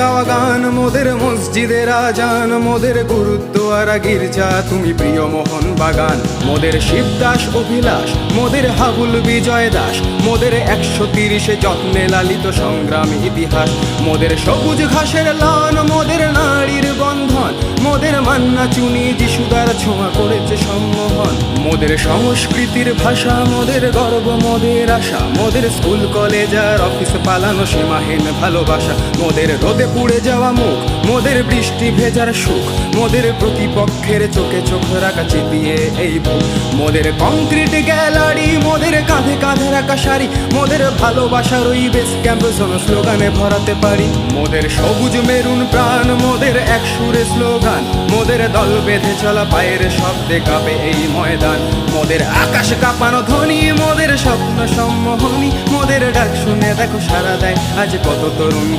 গাওয়া গান, মোদের মসজিদের আজান, মোদের গুরুদ্বারা গির্জা তুমি প্রিয় মোহন বাগান। মোদের শিবদাস অভিলাষ, মোদের হাবুল বিজয় দাস, মোদের 130 যত্নে লালিত সংগ্রামী ইতিহাস। মোদের সবুজ ঘাসের লন, মোদের নারীর বন্ধন, মোদের মান্না চুনি যিশুদার ছোঁয়া করেছে সম্মোহন। মোদের সংস্কৃতির ভাষা, মোদের গর্ব, মোদের আশা, মোদের স্কুল কলেজ আর অফিস পালানো সীমাহীন ভালোবাসা। মোদের রোদে পুড়ে যাওয়া মুখ, মোদের বৃষ্টি ভেজার সুখ, মোদের প্রতিপক্ষের চোখে চোখ রাখা চিতিয়ে এই বুক। মোদের কংক্রিট গ্যালারি, মোদের কাঁধে কাঁধে রাখা শাড়ি, মোদের ভালোবাসার ওই বেস ক্যাম্প যেন স্লোগানে ভরাতে পারি। মোদের সবুজ মেরুন প্রাণ, মোদের এক সুরে স্লোগান, মোদের দল বেঁধে চলা পায়ের শব্দে কাঁপে এই ময়দান। মোদের আকাশ কাঁপানো ধ্বনি, মোদের স্বপ্ন সম্মোহনী, মোদের ডাক শুনে দেখো সারা দেয় আজ কত তরুণ।